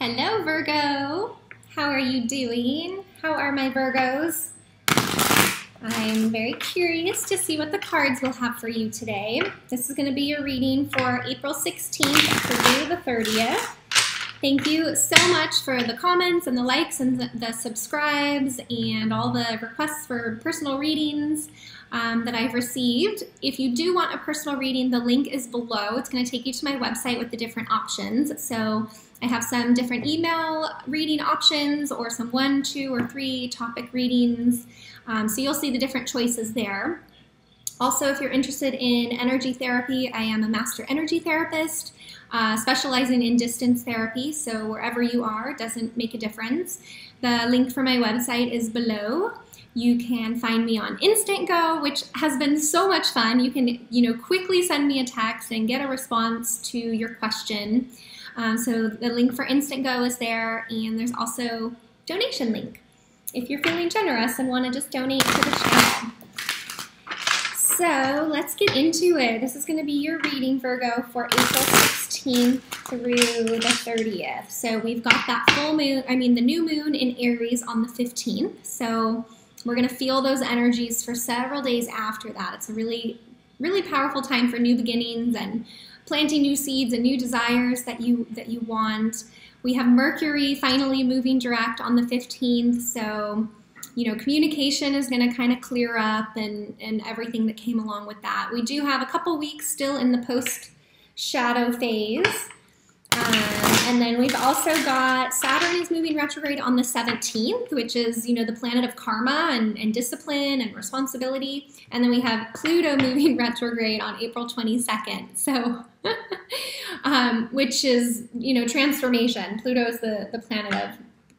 Hello, Virgo. How are you doing? How are my Virgos? I'm very curious to see what the cards will have for you today. This is going to be your reading for April 16th through the 30th. Thank you so much for the comments and the likes and the subscribes and all the requests for personal readings that I've received. If you do want a personal reading, the link is below. It's going to take you to my website with the different options. So I have some different email reading options or some 1, 2, or 3 topic readings. So you'll see the different choices there. Also, if you're interested in energy therapy, I am a master energy therapist, specializing in distance therapy. So wherever you are, doesn't make a difference. The link for my website is below. You can find me on Instantgo, which has been so much fun. You can, quickly send me a text and get a response to your question. So the link for Instantgo is there, and there's also donation link if you're feeling generous and want to just donate to the channel. So let's get into it. This is going to be your reading, Virgo, for April 16th through the 30th. So we've got that the new moon in Aries on the 15th. So we're going to feel those energies for several days after that. It's a really, really powerful time for new beginnings and planting new seeds and new desires that you want. We have Mercury finally moving direct on the 15th, so communication is going to kind of clear up and everything that came along with that. We do have a couple weeks still in the post-shadow phase. And then we've also got Saturn is moving retrograde on the 17th, which is, the planet of karma and discipline and responsibility. And then we have Pluto moving retrograde on April 22nd. So, which is, transformation. Pluto is the planet of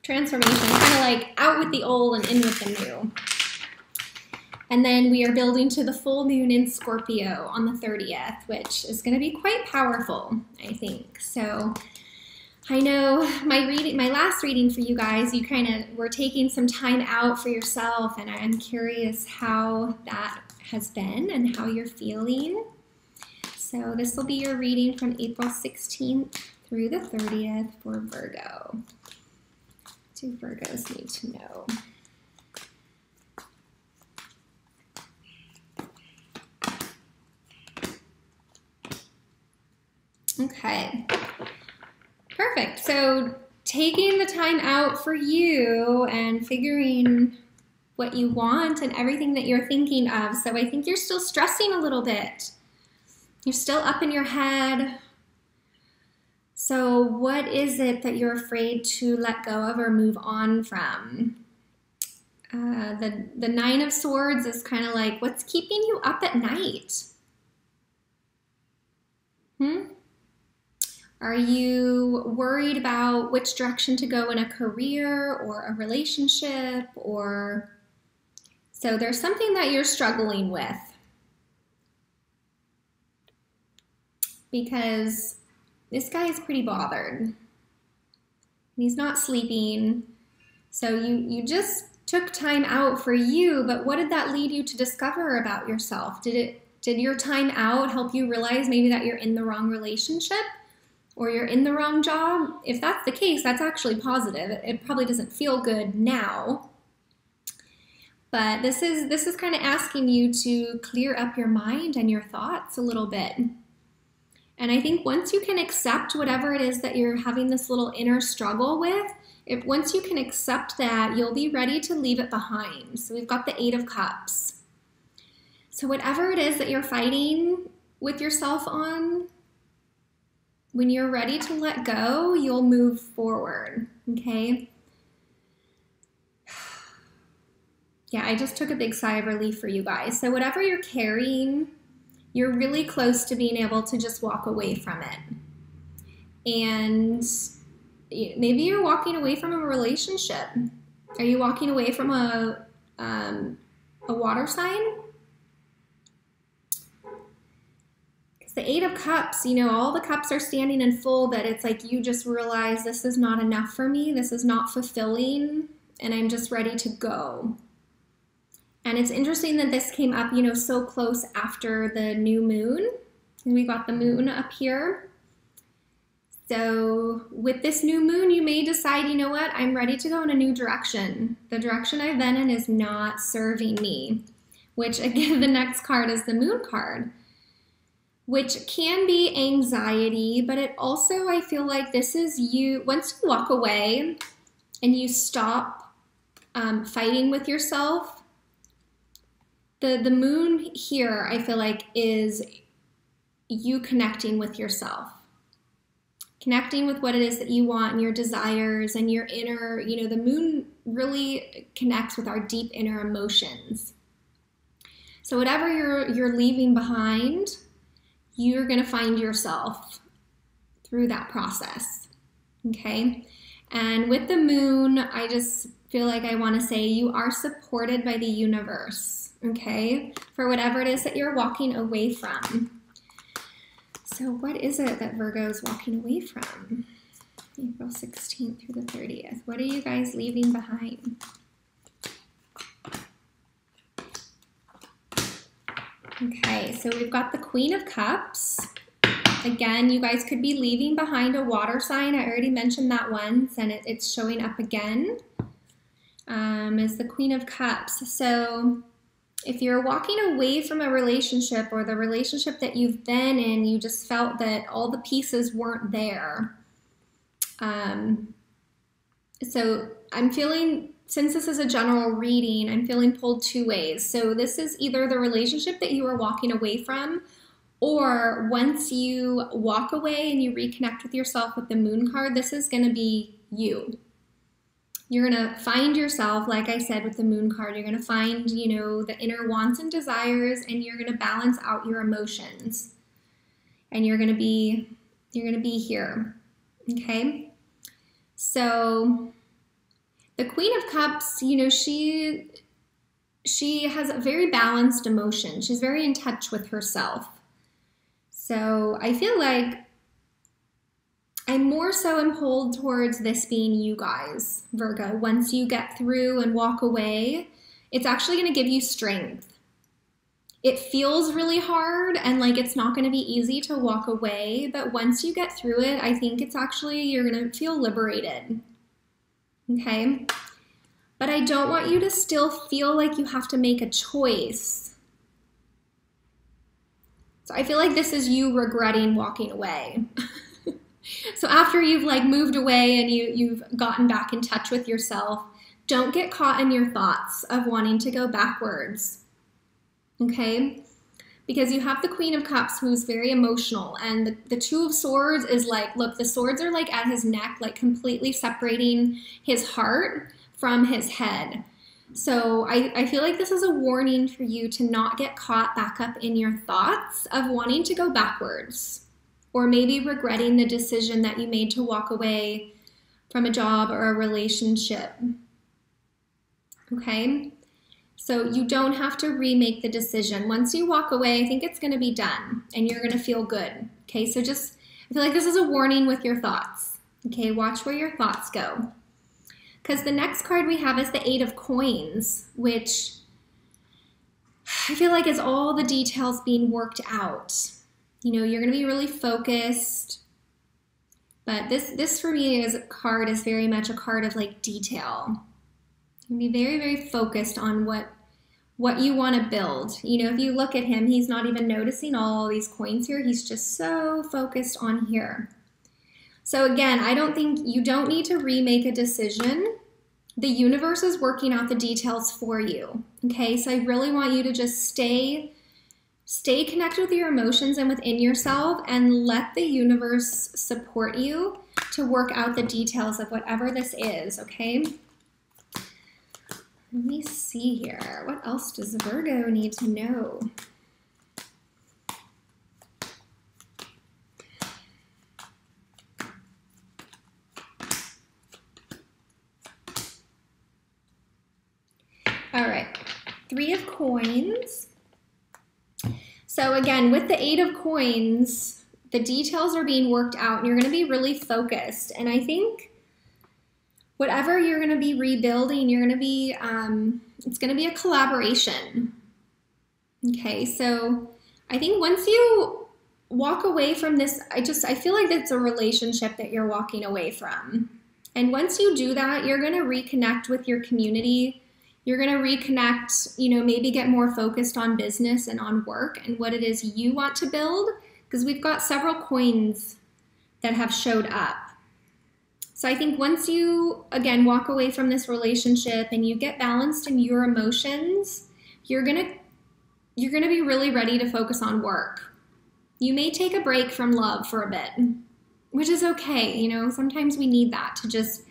transformation, kind of like out with the old and in with the new. And then we are building to the full moon in Scorpio on the 30th, which is going to be quite powerful, I think. So I know my last reading for you guys, you kind of were taking some time out for yourself, and I'm curious how that has been and how you're feeling. So this will be your reading from April 16th through the 30th for Virgo. What do Virgos need to know? Okay, perfect. So taking the time out for you and figuring what you want and everything that you're thinking of. So I think you're still stressing a little bit. You're still up in your head. So what is it that you're afraid to let go of or move on from? The Nine of Swords is kind of like, what's keeping you up at night? Are you worried about which direction to go in a career or a relationship? So there's something that you're struggling with, because this guy is pretty bothered. He's not sleeping. So you just took time out for you, but what did that lead you to discover about yourself? Did your time out help you realize maybe that you're in the wrong relationship? Or you're in the wrong job? If that's the case, that's actually positive. It probably doesn't feel good now. But this is kind of asking you to clear up your mind and your thoughts a little bit. And I think once you can accept whatever it is that you're having this little inner struggle with, once you can accept that, you'll be ready to leave it behind. So we've got the 8 of Cups. So whatever it is that you're fighting with yourself on, when you're ready to let go, you'll move forward, okay? Yeah, I just took a big sigh of relief for you guys. So whatever you're carrying, you're really close to being able to just walk away from it. And maybe you're walking away from a relationship. Are you walking away from a water sign? The 8 of Cups, all the cups are standing in full, but it's like you just realize this is not enough for me. This is not fulfilling, and I'm just ready to go. And it's interesting that this came up, so close after the new moon. And we got the moon up here. So with this new moon, you may decide, you know what, I'm ready to go in a new direction. The direction I've been in is not serving me, which again, the next card is the moon card, which can be anxiety, but it also, I feel like this is you, once you walk away and you stop fighting with yourself, the moon here, I feel like, is you connecting with yourself. Connecting with what it is that you want and your desires and your inner, you know, the moon really connects with our deep inner emotions. So whatever you're leaving behind, you're going to find yourself through that process, okay? And with the moon, I just feel like I want to say you are supported by the universe, okay? For whatever it is that you're walking away from. So what is it that Virgo is walking away from? April 16th through the 30th. What are you guys leaving behind? Okay, so we've got the Queen of Cups. Again, you guys could be leaving behind a water sign. I already mentioned that once, and it's showing up again. Is the Queen of Cups. So if you're walking away from a relationship or the relationship that you've been in, you just felt that all the pieces weren't there. So I'm feeling, since this is a general reading, I'm feeling pulled two ways. So this is either the relationship that you were walking away from, or once you walk away and you reconnect with yourself with the moon card, this is going to be you. You're going to find yourself, like I said, with the moon card. You're going to find, you know, the inner wants and desires, and you're going to balance out your emotions. And you're going to be here. Okay? So the Queen of Cups, you know, she has a very balanced emotion. She's very in touch with herself. So I feel like I'm more so pulled towards this being you guys, Virgo. Once you get through and walk away, it's actually going to give you strength. It feels really hard and like it's not going to be easy to walk away, but once you get through it, I think it's actually, you're going to feel liberated. Okay? But I don't want you to still feel like you have to make a choice. So I feel like this is you regretting walking away. So after you've like moved away and you've gotten back in touch with yourself, don't get caught in your thoughts of wanting to go backwards, okay? Because you have the Queen of Cups who's very emotional, and the Two of Swords is like, look, the swords are like at his neck, like completely separating his heart from his head. So I feel like this is a warning for you to not get caught back up in your thoughts of wanting to go backwards, or maybe regretting the decision that you made to walk away from a job or a relationship, okay? So you don't have to remake the decision. Once you walk away, I think it's gonna be done and you're gonna feel good, okay? So just, I feel like this is a warning with your thoughts, okay? Watch where your thoughts go. Because the next card we have is the Eight of Coins, which I feel like is all the details being worked out. You know, you're going to be really focused, but this for me as a card is very much a card of like detail. You'll be very, very focused on what you want to build. You know, if you look at him, he's not even noticing all these coins here. He's just so focused on here. So again, I don't think you don't need to remake a decision. The universe is working out the details for you. Okay, so I really want you to just stay connected with your emotions and within yourself, and let the universe support you to work out the details of whatever this is, okay? Let me see here. What else does Virgo need to know? All right, Three of Coins. So again, with the Eight of Coins, the details are being worked out and you're going to be really focused. And I think whatever you're going to be rebuilding, you're going to be, it's going to be a collaboration. Okay, so I think once you walk away from this. I feel like it's a relationship that you're walking away from. And once you do that, you're going to reconnect with your community. You're going to reconnect, you know, maybe get more focused on business and on work and what it is you want to build, because we've got several coins that have showed up. So I think once you, again, walk away from this relationship and you get balanced in your emotions, you're going to be really ready to focus on work. You may take a break from love for a bit, which is okay. You know, sometimes we need that to just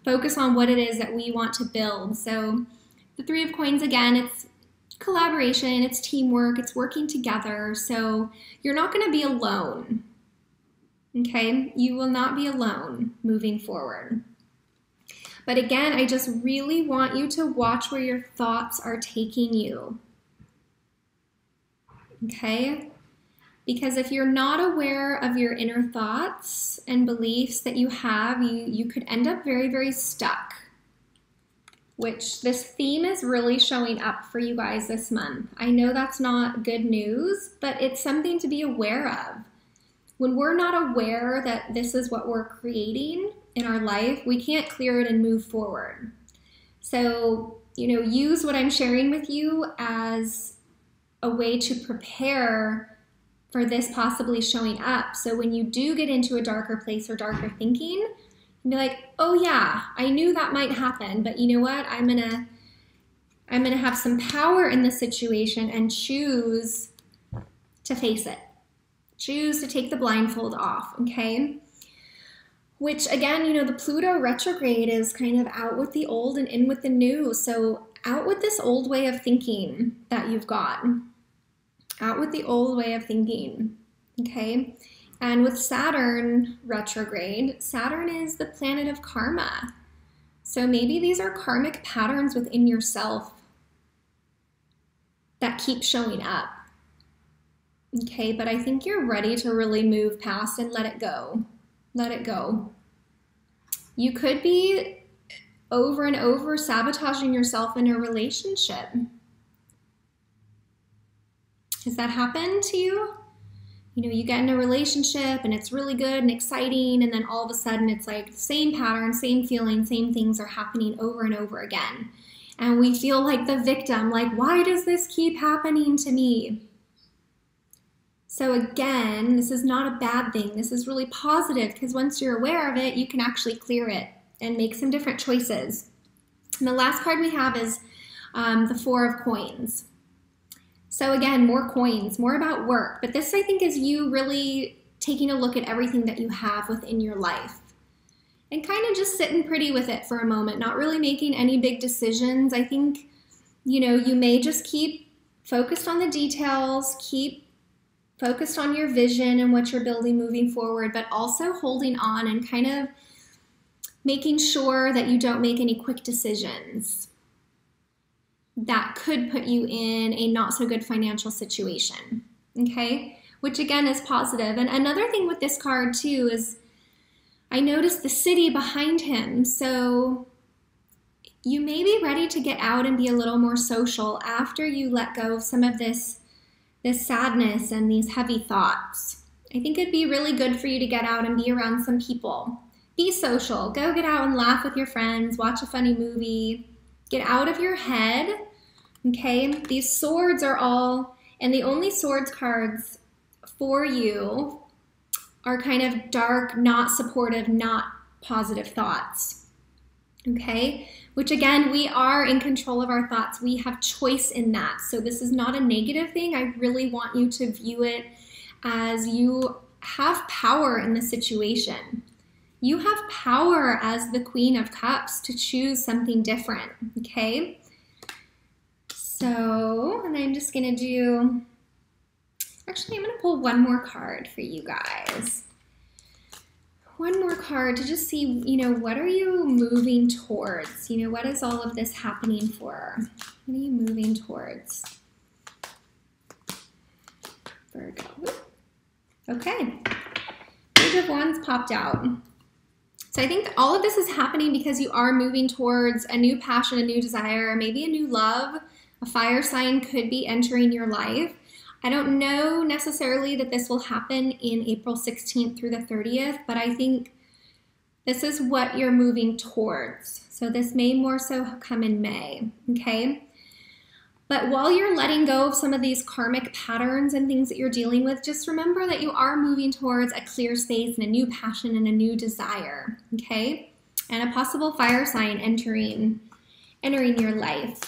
focus on what it is that we want to build. So the Three of Coins, again, it's collaboration, it's teamwork, it's working together. So you're not going to be alone, okay? You will not be alone moving forward. But again, I just really want you to watch where your thoughts are taking you, okay? Because if you're not aware of your inner thoughts and beliefs that you have, you could end up very, very stuck, which this theme is really showing up for you guys this month. I know that's not good news, but it's something to be aware of. When we're not aware that this is what we're creating in our life, we can't clear it and move forward. So, you know, use what I'm sharing with you as a way to prepare for this possibly showing up. So when you do get into a darker place or darker thinking, you'll be like, oh yeah, I knew that might happen, but you know what? I'm gonna have some power in the situation and choose to face it. Choose to take the blindfold off, okay? Which again, you know, the Pluto retrograde is kind of out with the old and in with the new. So out with this old way of thinking that you've got. Out with the old way of thinking, okay? And with Saturn retrograde, Saturn is the planet of karma. So maybe these are karmic patterns within yourself that keep showing up, okay? But I think you're ready to really move past and let it go. Let it go. You could be over and over sabotaging yourself in a relationship. Has that happened to you? You know, you get in a relationship and it's really good and exciting, and then all of a sudden it's like the same pattern, same feeling, same things are happening over and over again. And we feel like the victim, like, why does this keep happening to me? So again, this is not a bad thing. This is really positive, because once you're aware of it, you can actually clear it and make some different choices. And the last card we have is the Four of Coins. So again, more coins, more about work. But this, I think, is you really taking a look at everything that you have within your life and kind of just sitting pretty with it for a moment, not really making any big decisions. I think, you know, you may just keep focused on the details, keep focused on your vision and what you're building moving forward, but also holding on and kind of making sure that you don't make any quick decisions that could put you in a not so good financial situation, okay? Which again is positive. And another thing with this card too is I noticed the city behind him. So you may be ready to get out and be a little more social after you let go of some of this sadness and these heavy thoughts. I think it'd be really good for you to get out and be around some people. Be social. Go get out and laugh with your friends, watch a funny movie, get out of your head. Okay, these swords are all, and the only swords cards for you are kind of dark, not supportive, not positive thoughts. Okay, which again, we are in control of our thoughts. We have choice in that. So this is not a negative thing. I really want you to view it as you have power in the situation. You have power as the Queen of Cups to choose something different, okay? So, and I'm just gonna do, actually I'm gonna pull one more card for you guys. One more card to just see, you know, what are you moving towards? You know, what is all of this happening for? What are you moving towards? Virgo. Okay, Page of Wands popped out. So I think all of this is happening because you are moving towards a new passion, a new desire, maybe a new love. A fire sign could be entering your life. I don't know necessarily that this will happen in April 16th through the 30th, but I think this is what you're moving towards. So this may more so come in May, okay? But while you're letting go of some of these karmic patterns and things that you're dealing with, just remember that you are moving towards a clear space and a new passion and a new desire, okay? And a possible fire sign entering your life,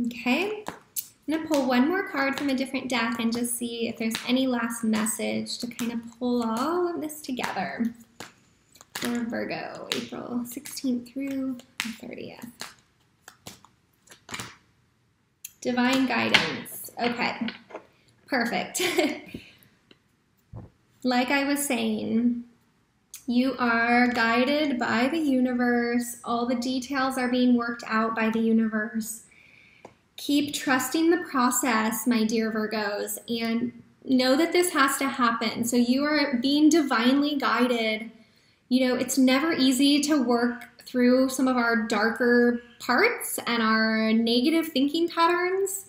okay? I'm gonna pull one more card from a different deck and just see if there's any last message to kind of pull all of this together for Virgo, April 16th through the 30th. Divine guidance. Okay, perfect. Like I was saying, you are guided by the universe. All the details are being worked out by the universe. Keep trusting the process, my dear Virgos, and know that this has to happen. So you are being divinely guided. You know, it's never easy to work through some of our darker parts and our negative thinking patterns,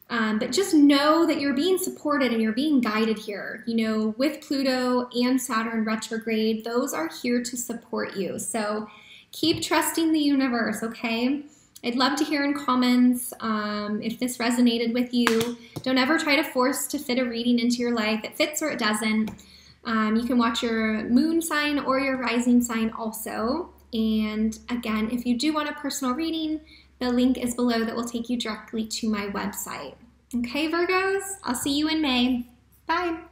but just know that you're being supported and you're being guided here. You know, with Pluto and Saturn retrograde, those are here to support you. So keep trusting the universe, okay? I'd love to hear in comments if this resonated with you. Don't ever try to force to fit a reading into your life. It fits or it doesn't. You can watch your moon sign or your rising sign also. And again, if you do want a personal reading, the link is below that will take you directly to my website. Okay, Virgos, I'll see you in May. Bye.